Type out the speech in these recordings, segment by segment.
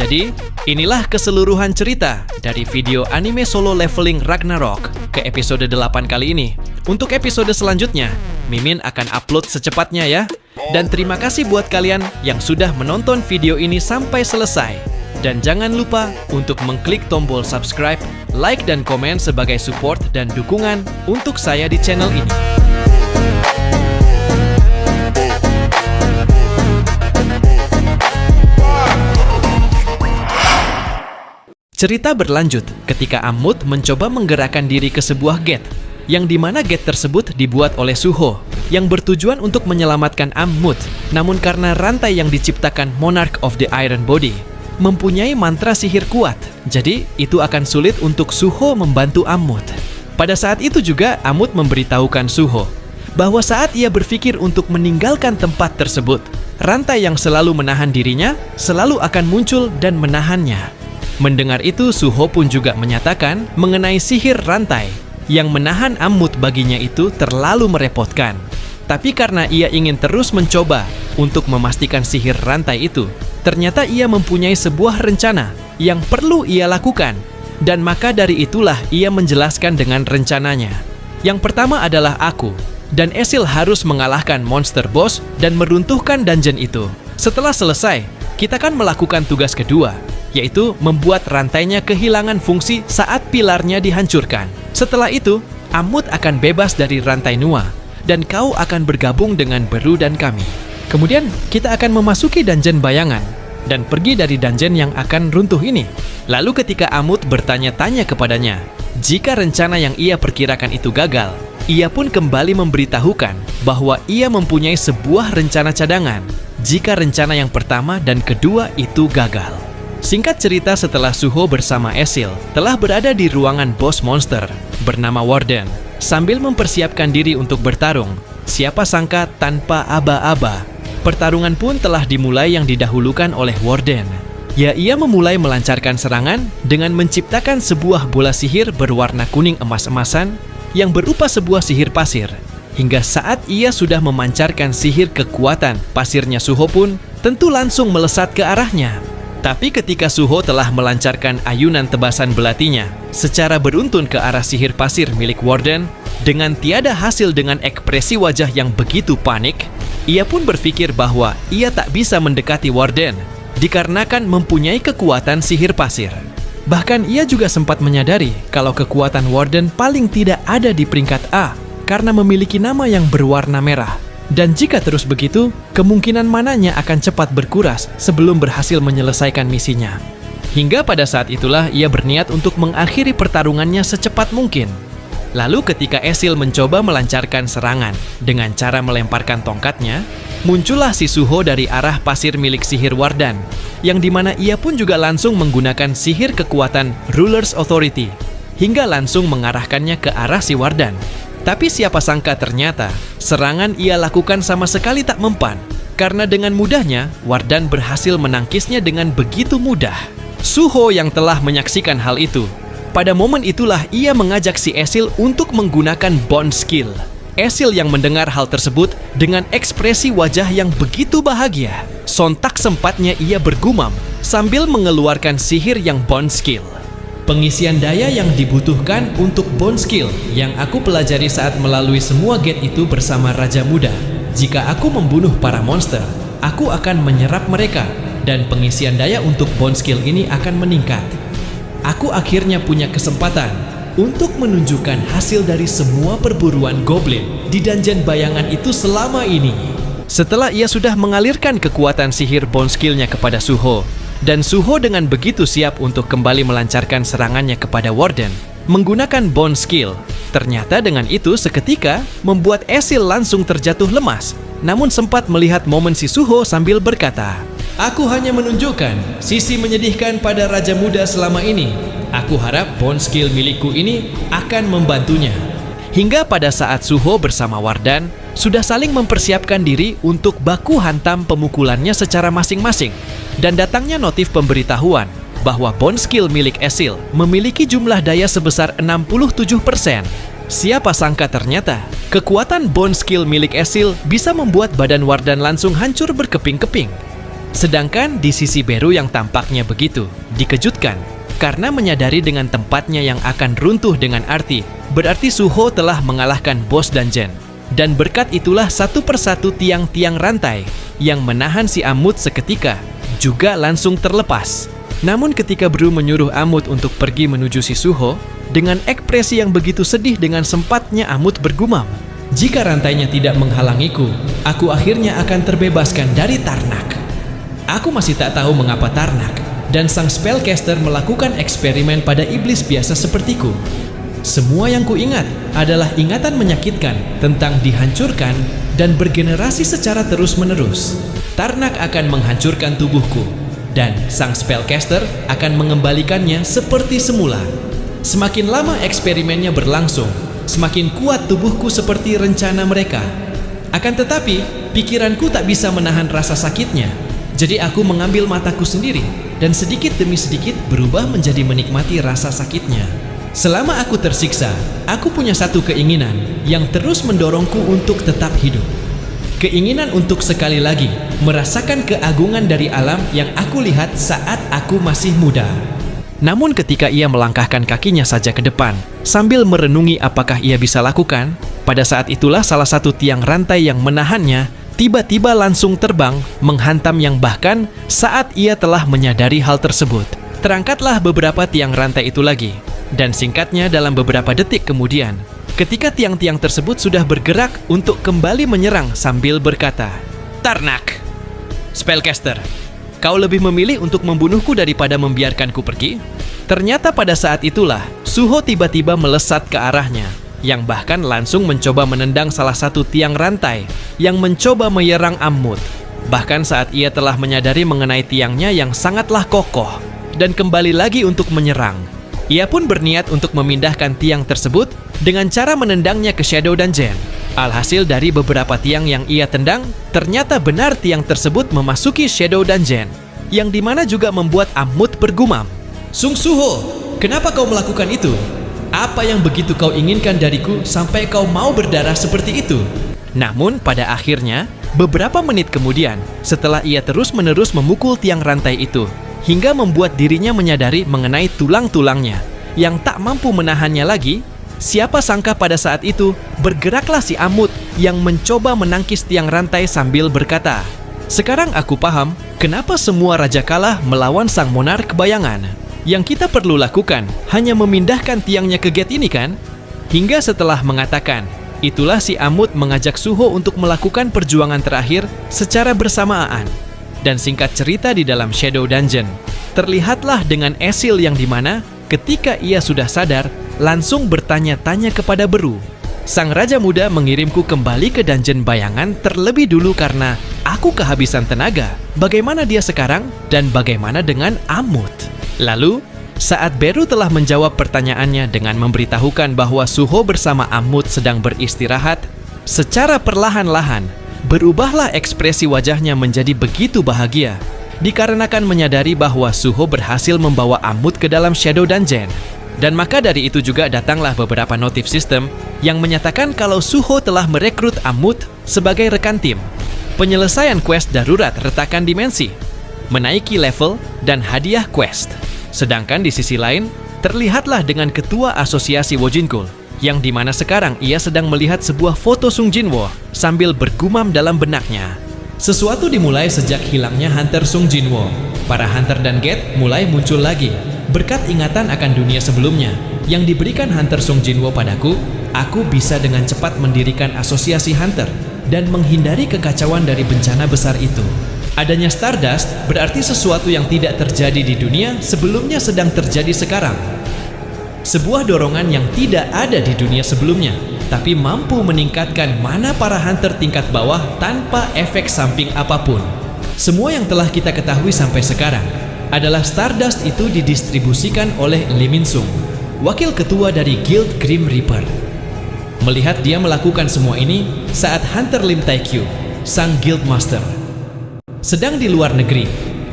Jadi, inilah keseluruhan cerita dari video anime solo leveling Ragnarok ke episode 8 kali ini. Untuk episode selanjutnya, Mimin akan upload secepatnya ya. Dan terima kasih buat kalian yang sudah menonton video ini sampai selesai. Dan jangan lupa untuk mengklik tombol subscribe, like dan komen sebagai support dan dukungan untuk saya di channel ini. Cerita berlanjut ketika Ammut mencoba menggerakkan diri ke sebuah gate, yang dimana gate tersebut dibuat oleh Suho, yang bertujuan untuk menyelamatkan Ammut. Namun karena rantai yang diciptakan Monarch of the Iron Body mempunyai mantra sihir kuat, jadi itu akan sulit untuk Suho membantu Ammut. Pada saat itu juga Ammut memberitahukan Suho bahwa saat ia berpikir untuk meninggalkan tempat tersebut, rantai yang selalu menahan dirinya selalu akan muncul dan menahannya. Mendengar itu, Suho pun juga menyatakan mengenai sihir rantai yang menahan Ammut baginya itu terlalu merepotkan. Tapi karena ia ingin terus mencoba untuk memastikan sihir rantai itu, ternyata ia mempunyai sebuah rencana yang perlu ia lakukan. Dan maka dari itulah ia menjelaskan dengan rencananya. Yang pertama adalah aku dan Esil harus mengalahkan monster boss dan meruntuhkan dungeon itu. Setelah selesai, kita akan melakukan tugas kedua, yaitu membuat rantainya kehilangan fungsi saat pilarnya dihancurkan. Setelah itu, Ammut akan bebas dari rantai Nua, dan kau akan bergabung dengan Beru dan kami. Kemudian, kita akan memasuki dungeon bayangan, dan pergi dari dungeon yang akan runtuh ini. Lalu ketika Ammut bertanya-tanya kepadanya, jika rencana yang ia perkirakan itu gagal, ia pun kembali memberitahukan bahwa ia mempunyai sebuah rencana cadangan jika rencana yang pertama dan kedua itu gagal. Singkat cerita, setelah Suho bersama Esil telah berada di ruangan bos monster bernama Warden sambil mempersiapkan diri untuk bertarung, siapa sangka tanpa aba-aba, pertarungan pun telah dimulai yang didahulukan oleh Warden. Ia memulai melancarkan serangan dengan menciptakan sebuah bola sihir berwarna kuning emas-emasan yang berupa sebuah sihir pasir. Hingga saat ia sudah memancarkan sihir kekuatan, pasirnya Suho pun tentu langsung melesat ke arahnya. Tapi ketika Suho telah melancarkan ayunan tebasan belatinya secara beruntun ke arah sihir pasir milik Warden, dengan tiada hasil dengan ekspresi wajah yang begitu panik, ia pun berpikir bahwa ia tak bisa mendekati Warden dikarenakan mempunyai kekuatan sihir pasir. Bahkan ia juga sempat menyadari kalau kekuatan Warden paling tidak ada di peringkat A karena memiliki nama yang berwarna merah. Dan jika terus begitu, kemungkinan mananya akan cepat berkuras sebelum berhasil menyelesaikan misinya. Hingga pada saat itulah ia berniat untuk mengakhiri pertarungannya secepat mungkin. Lalu ketika Esil mencoba melancarkan serangan dengan cara melemparkan tongkatnya, muncullah si Suho dari arah pasir milik sihir Warden, yang dimana ia pun juga langsung menggunakan sihir kekuatan Ruler's Authority, hingga langsung mengarahkannya ke arah si Warden. Tapi siapa sangka ternyata serangan ia lakukan sama sekali tak mempan, karena dengan mudahnya Warden berhasil menangkisnya dengan begitu mudah. Suho yang telah menyaksikan hal itu, pada momen itulah ia mengajak si Esil untuk menggunakan Bond Skill. Esil yang mendengar hal tersebut dengan ekspresi wajah yang begitu bahagia. Sontak sempatnya ia bergumam sambil mengeluarkan sihir yang Bond Skill. Pengisian daya yang dibutuhkan untuk Bond Skill yang aku pelajari saat melalui semua gate itu bersama Raja Muda. Jika aku membunuh para monster, aku akan menyerap mereka dan pengisian daya untuk Bond Skill ini akan meningkat. Aku akhirnya punya kesempatan untuk menunjukkan hasil dari semua perburuan goblin di dungeon bayangan itu selama ini. Setelah ia sudah mengalirkan kekuatan sihir Bond Skill-nya kepada Suho, dan Suho dengan begitu siap untuk kembali melancarkan serangannya kepada Warden menggunakan Bond Skill. Ternyata dengan itu seketika membuat Esil langsung terjatuh lemas, namun sempat melihat momen si Suho sambil berkata, "Aku hanya menunjukkan sisi menyedihkan pada Raja Muda selama ini. Aku harap Bond Skill milikku ini akan membantunya." Hingga pada saat Suho bersama Warden sudah saling mempersiapkan diri untuk baku hantam pemukulannya secara masing-masing, dan datangnya notif pemberitahuan bahwa Bond Skill milik Esil memiliki jumlah daya sebesar 67%. Siapa sangka ternyata kekuatan Bond Skill milik Esil bisa membuat badan Warden langsung hancur berkeping-keping. Sedangkan di sisi Beru yang tampaknya begitu, dikejutkan karena menyadari dengan tempatnya yang akan runtuh dengan berarti Suho telah mengalahkan bos dungeon. Dan berkat itulah satu persatu tiang-tiang rantai yang menahan si Amut seketika juga langsung terlepas. Namun ketika Beru menyuruh Amut untuk pergi menuju si Suho, dengan ekspresi yang begitu sedih dengan sempatnya Amut bergumam, "Jika rantainya tidak menghalangiku, aku akhirnya akan terbebaskan dari Tarnak." Aku masih tak tahu mengapa Tarnak dan sang spellcaster melakukan eksperimen pada iblis biasa sepertiku. Semua yang kuingat adalah ingatan menyakitkan tentang dihancurkan dan bergenerasi secara terus-menerus. Tarnak akan menghancurkan tubuhku, dan sang spellcaster akan mengembalikannya seperti semula. Semakin lama eksperimennya berlangsung, semakin kuat tubuhku seperti rencana mereka. Akan tetapi, pikiranku tak bisa menahan rasa sakitnya. Jadi aku mengambil mataku sendiri dan sedikit demi sedikit berubah menjadi menikmati rasa sakitnya. Selama aku tersiksa, aku punya satu keinginan yang terus mendorongku untuk tetap hidup. Keinginan untuk sekali lagi merasakan keagungan dari alam yang aku lihat saat aku masih muda. Namun ketika ia melangkahkan kakinya saja ke depan, sambil merenungi apakah ia bisa lakukan, pada saat itulah salah satu tiang rantai yang menahannya tiba-tiba langsung terbang menghantam yang bahkan saat ia telah menyadari hal tersebut. Terangkatlah beberapa tiang rantai itu lagi. Dan singkatnya dalam beberapa detik kemudian, ketika tiang-tiang tersebut sudah bergerak untuk kembali menyerang sambil berkata, "Tarnak, spellcaster, kau lebih memilih untuk membunuhku daripada membiarkanku pergi?" Ternyata pada saat itulah Suho tiba-tiba melesat ke arahnya, yang bahkan langsung mencoba menendang salah satu tiang rantai yang mencoba menyerang Amut. Bahkan saat ia telah menyadari mengenai tiangnya yang sangatlah kokoh dan kembali lagi untuk menyerang, ia pun berniat untuk memindahkan tiang tersebut dengan cara menendangnya ke Shadow Dungeon. Alhasil dari beberapa tiang yang ia tendang, ternyata benar tiang tersebut memasuki Shadow Dungeon, yang dimana juga membuat Amut bergumam, "Sung Suho, kenapa kau melakukan itu? Apa yang begitu kau inginkan dariku sampai kau mau berdarah seperti itu?" Namun pada akhirnya, beberapa menit kemudian, setelah ia terus-menerus memukul tiang rantai itu, hingga membuat dirinya menyadari mengenai tulang-tulangnya yang tak mampu menahannya lagi, siapa sangka pada saat itu bergeraklah si Amut yang mencoba menangkis tiang rantai sambil berkata, "Sekarang aku paham kenapa semua raja kalah melawan sang monark bayangan. Yang kita perlu lakukan hanya memindahkan tiangnya ke gate ini kan?" Hingga setelah mengatakan, itulah si Amut mengajak Suho untuk melakukan perjuangan terakhir secara bersamaan. Dan singkat cerita di dalam Shadow Dungeon, terlihatlah dengan Esil yang dimana ketika ia sudah sadar, langsung bertanya-tanya kepada Beru. Sang raja muda mengirimku kembali ke dungeon bayangan terlebih dulu karena aku kehabisan tenaga. Bagaimana dia sekarang dan bagaimana dengan Amut? Lalu, saat Beru telah menjawab pertanyaannya dengan memberitahukan bahwa Suho bersama Amut sedang beristirahat, secara perlahan-lahan, berubahlah ekspresi wajahnya menjadi begitu bahagia, dikarenakan menyadari bahwa Suho berhasil membawa Amut ke dalam Shadow Dungeon. Dan maka dari itu juga datanglah beberapa notif sistem yang menyatakan kalau Suho telah merekrut Amut sebagai rekan tim, penyelesaian quest darurat retakan dimensi, menaiki level, dan hadiah quest. Sedangkan di sisi lain, terlihatlah dengan ketua asosiasi Wojinkul, yang dimana sekarang ia sedang melihat sebuah foto Sung Jinwo sambil bergumam dalam benaknya. Sesuatu dimulai sejak hilangnya Hunter Sung Jinwo. Para Hunter dan Gate mulai muncul lagi. Berkat ingatan akan dunia sebelumnya yang diberikan Hunter Sung Jinwo padaku, aku bisa dengan cepat mendirikan asosiasi Hunter dan menghindari kekacauan dari bencana besar itu. Adanya Stardust berarti sesuatu yang tidak terjadi di dunia sebelumnya sedang terjadi sekarang. Sebuah dorongan yang tidak ada di dunia sebelumnya, tapi mampu meningkatkan mana para hunter tingkat bawah tanpa efek samping apapun. Semua yang telah kita ketahui sampai sekarang adalah Stardust itu didistribusikan oleh Lee Min Sung, wakil ketua dari Guild Grim Reaper. Melihat dia melakukan semua ini saat Hunter Lim Taekyu, sang Guild Master, sedang di luar negeri,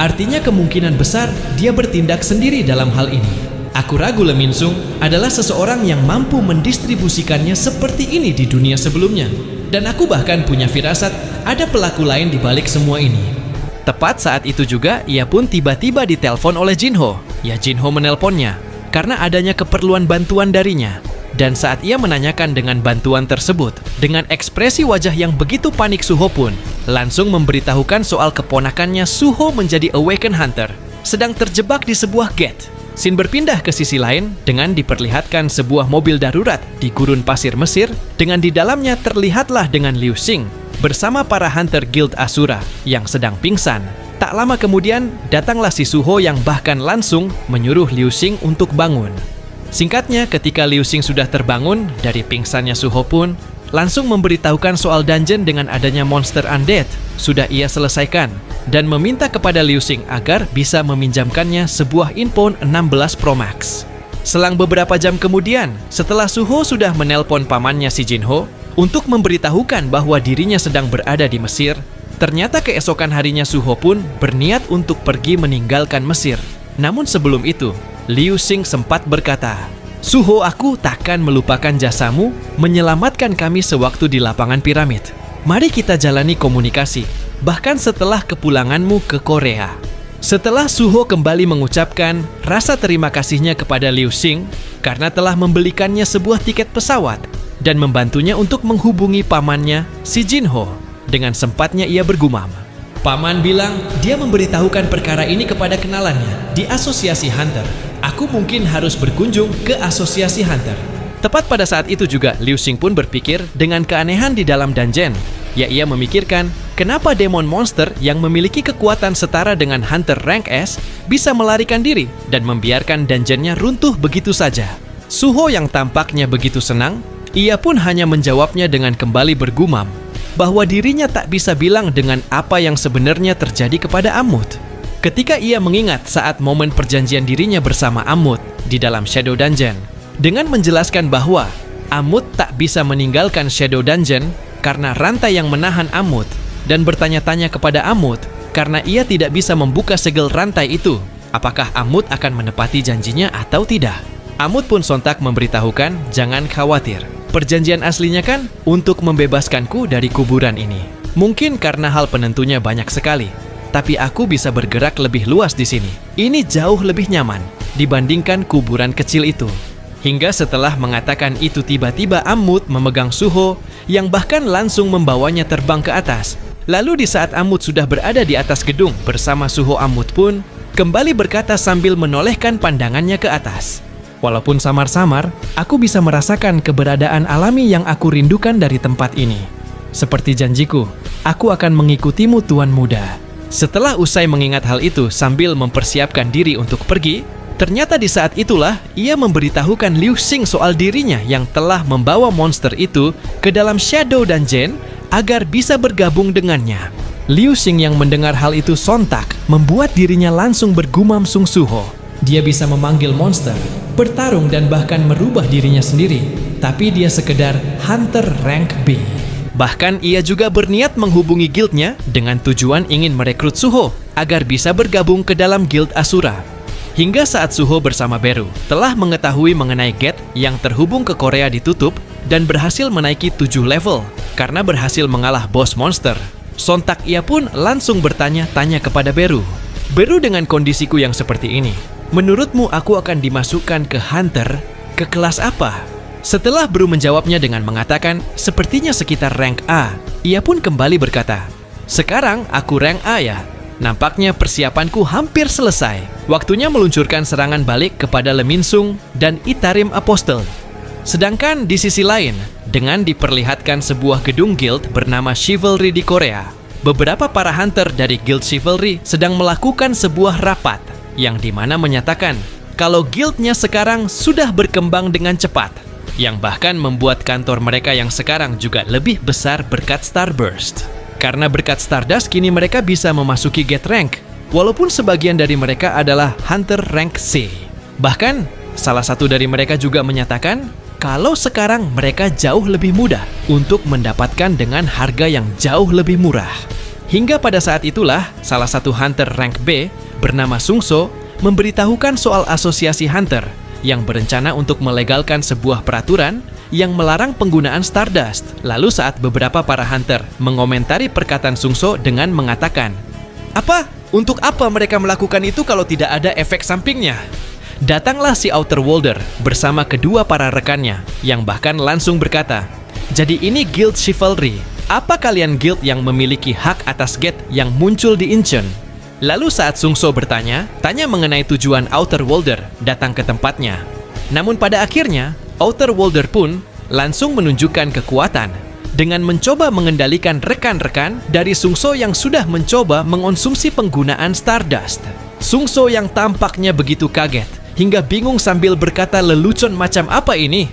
artinya kemungkinan besar dia bertindak sendiri dalam hal ini. Aku ragu Lee Min Sung adalah seseorang yang mampu mendistribusikannya seperti ini di dunia sebelumnya. Dan aku bahkan punya firasat ada pelaku lain di balik semua ini. Tepat saat itu juga, ia pun tiba-tiba ditelepon oleh Jinho. Ya, Jinho menelponnya karena adanya keperluan bantuan darinya. Dan saat ia menanyakan dengan bantuan tersebut, dengan ekspresi wajah yang begitu panik, Suho pun langsung memberitahukan soal keponakannya Suho menjadi Awakened Hunter, sedang terjebak di sebuah gate. Scene berpindah ke sisi lain dengan diperlihatkan sebuah mobil darurat di gurun pasir Mesir, dengan di dalamnya terlihatlah dengan Liu Xing bersama para Hunter Guild Asura yang sedang pingsan. Tak lama kemudian, datanglah si Suho yang bahkan langsung menyuruh Liu Xing untuk bangun. Singkatnya, ketika Liu Xing sudah terbangun dari pingsannya Suho pun, langsung memberitahukan soal dungeon dengan adanya monster undead sudah ia selesaikan dan meminta kepada Liu Xing agar bisa meminjamkannya sebuah Inphone 16 Pro Max. Selang beberapa jam kemudian, setelah Suho sudah menelpon pamannya si Jinho untuk memberitahukan bahwa dirinya sedang berada di Mesir, ternyata keesokan harinya Suho pun berniat untuk pergi meninggalkan Mesir. Namun sebelum itu, Liu Xing sempat berkata, "Suho, aku takkan melupakan jasamu menyelamatkan kami sewaktu di lapangan piramid. Mari kita jalani komunikasi, bahkan setelah kepulanganmu ke Korea." Setelah Suho kembali mengucapkan rasa terima kasihnya kepada Liu Xing karena telah membelikannya sebuah tiket pesawat dan membantunya untuk menghubungi pamannya, si Jinho, dengan sempatnya ia bergumam, "Paman bilang dia memberitahukan perkara ini kepada kenalannya di Asosiasi Hunter. Aku mungkin harus berkunjung ke Asosiasi Hunter." Tepat pada saat itu juga, Liu Xing pun berpikir dengan keanehan di dalam dungeon. Ya, ia memikirkan kenapa demon monster yang memiliki kekuatan setara dengan Hunter rank S bisa melarikan diri dan membiarkan dungeonnya runtuh begitu saja. Suho yang tampaknya begitu senang, ia pun hanya menjawabnya dengan kembali bergumam bahwa dirinya tak bisa bilang dengan apa yang sebenarnya terjadi kepada Ammut. Ketika ia mengingat saat momen perjanjian dirinya bersama Ammut di dalam Shadow Dungeon, dengan menjelaskan bahwa Ammut tak bisa meninggalkan Shadow Dungeon karena rantai yang menahan Ammut, dan bertanya-tanya kepada Ammut karena ia tidak bisa membuka segel rantai itu, apakah Ammut akan menepati janjinya atau tidak. Ammut pun sontak memberitahukan, "Jangan khawatir. Perjanjian aslinya kan untuk membebaskanku dari kuburan ini. Mungkin karena hal penentunya banyak sekali, tapi aku bisa bergerak lebih luas di sini. Ini jauh lebih nyaman dibandingkan kuburan kecil itu." Hingga setelah mengatakan itu, tiba-tiba Ammut memegang Suho yang bahkan langsung membawanya terbang ke atas. Lalu di saat Ammut sudah berada di atas gedung bersama Suho, Ammut pun kembali berkata sambil menolehkan pandangannya ke atas, "Walaupun samar-samar, aku bisa merasakan keberadaan alami yang aku rindukan dari tempat ini. Seperti janjiku, aku akan mengikutimu, Tuan Muda." Setelah usai mengingat hal itu sambil mempersiapkan diri untuk pergi, ternyata di saat itulah ia memberitahukan Liu Xing soal dirinya yang telah membawa monster itu ke dalam Shadow Dungeon agar bisa bergabung dengannya. Liu Xing yang mendengar hal itu sontak membuat dirinya langsung bergumam sungsuho. Dia bisa memanggil monster, bertarung dan bahkan merubah dirinya sendiri, tapi dia sekedar Hunter rank B. Bahkan ia juga berniat menghubungi guildnya dengan tujuan ingin merekrut Suho agar bisa bergabung ke dalam guild Asura. Hingga saat Suho bersama Beru telah mengetahui mengenai gate yang terhubung ke Korea ditutup dan berhasil menaiki 7 level karena berhasil mengalah bos monster, sontak ia pun langsung bertanya-tanya kepada Beru, "Beru, dengan kondisiku yang seperti ini, menurutmu aku akan dimasukkan ke Hunter ke kelas apa?" Setelah Beru menjawabnya dengan mengatakan sepertinya sekitar rank A, ia pun kembali berkata, "Sekarang aku rank A ya. Nampaknya persiapanku hampir selesai. Waktunya meluncurkan serangan balik kepada Leminsung dan Itarim Apostle." Sedangkan di sisi lain, dengan diperlihatkan sebuah gedung guild bernama Chivalry di Korea, beberapa para hunter dari guild Chivalry sedang melakukan sebuah rapat yang dimana menyatakan kalau guildnya sekarang sudah berkembang dengan cepat, yang bahkan membuat kantor mereka yang sekarang juga lebih besar berkat Starburst. Karena berkat Stardust kini mereka bisa memasuki gate rank, walaupun sebagian dari mereka adalah Hunter rank C. Bahkan, salah satu dari mereka juga menyatakan kalau sekarang mereka jauh lebih mudah untuk mendapatkan dengan harga yang jauh lebih murah. Hingga pada saat itulah, salah satu Hunter rank B bernama Sungso memberitahukan soal asosiasi Hunter yang berencana untuk melegalkan sebuah peraturan yang melarang penggunaan Stardust. Lalu saat beberapa para hunter mengomentari perkataan Sungso dengan mengatakan, Apa? Untuk apa mereka melakukan itu kalau tidak ada efek sampingnya? Datanglah si Outer Worlder bersama kedua para rekannya, yang bahkan langsung berkata, "Jadi ini Guild Chivalry. Apa kalian guild yang memiliki hak atas gate yang muncul di Incheon?" Lalu saat Sungso tanya mengenai tujuan Outer Worlder datang ke tempatnya. Namun pada akhirnya, Outer Worlder pun langsung menunjukkan kekuatan dengan mencoba mengendalikan rekan-rekan dari Sungso yang sudah mencoba mengonsumsi penggunaan Stardust. Sungso yang tampaknya begitu kaget hingga bingung sambil berkata lelucon macam apa ini?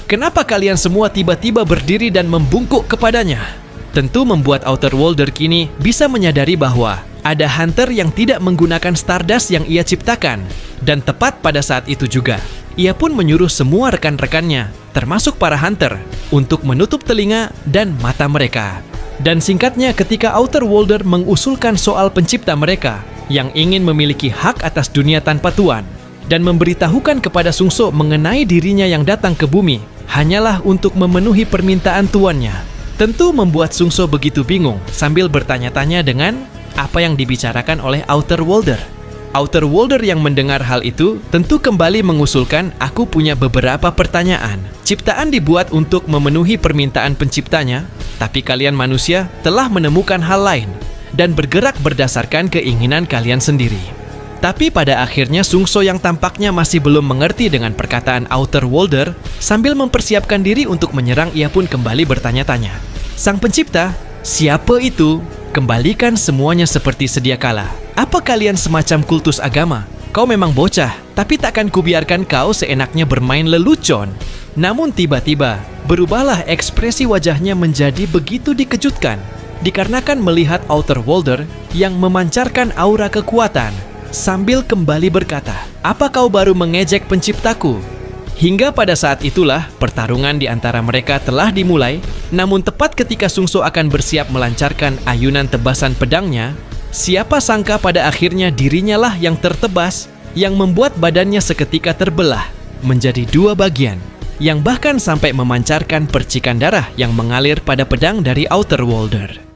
Kenapa kalian semua tiba-tiba berdiri dan membungkuk kepadanya? Tentu membuat Outer Worlder kini bisa menyadari bahwa ada hunter yang tidak menggunakan Stardust yang ia ciptakan. Dan tepat pada saat itu juga, ia pun menyuruh semua rekan-rekannya, termasuk para hunter, untuk menutup telinga dan mata mereka. Dan singkatnya, ketika Outer Worlder mengusulkan soal pencipta mereka yang ingin memiliki hak atas dunia tanpa tuan, dan memberitahukan kepada Sungso mengenai dirinya yang datang ke bumi hanyalah untuk memenuhi permintaan tuannya. Tentu membuat Sungso begitu bingung sambil bertanya-tanya dengan apa yang dibicarakan oleh Outer Worlder. Outer Worlder yang mendengar hal itu tentu kembali mengusulkan, "Aku punya beberapa pertanyaan. Ciptaan dibuat untuk memenuhi permintaan penciptanya, tapi kalian manusia telah menemukan hal lain dan bergerak berdasarkan keinginan kalian sendiri." Tapi pada akhirnya Sungso yang tampaknya masih belum mengerti dengan perkataan Outer Worlder, sambil mempersiapkan diri untuk menyerang, ia pun kembali bertanya-tanya. "Sang pencipta, siapa itu? Kembalikan semuanya seperti sedia kala. Apa kalian semacam kultus agama? Kau memang bocah, tapi takkan kubiarkan kau seenaknya bermain lelucon." Namun tiba-tiba, berubahlah ekspresi wajahnya menjadi begitu dikejutkan, dikarenakan melihat Outer Worlder yang memancarkan aura kekuatan, sambil kembali berkata, "Apa kau baru mengejek penciptaku?" Hingga pada saat itulah pertarungan di antara mereka telah dimulai. Namun tepat ketika Sungso akan bersiap melancarkan ayunan tebasan pedangnya, siapa sangka pada akhirnya dirinya lah yang tertebas, yang membuat badannya seketika terbelah menjadi dua bagian, yang bahkan sampai memancarkan percikan darah yang mengalir pada pedang dari Outer Worlder.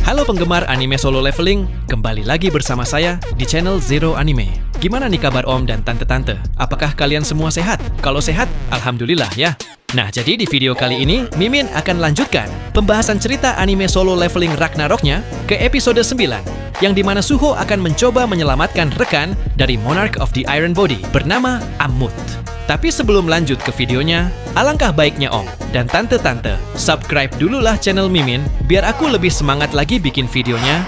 Halo penggemar anime solo leveling, kembali lagi bersama saya di channel Zero Anime. Gimana nih kabar Om dan Tante-Tante? Apakah kalian semua sehat? Kalau sehat, alhamdulillah ya. Nah, jadi di video kali ini, Mimin akan lanjutkan pembahasan cerita anime solo leveling Ragnaroknya ke episode 9, yang dimana Suho akan mencoba menyelamatkan rekan dari Monarch of the Iron Body bernama Ammut. Tapi sebelum lanjut ke videonya, alangkah baiknya Om dan Tante-Tante subscribe dululah channel Mimin biar aku lebih semangat lagi bikin videonya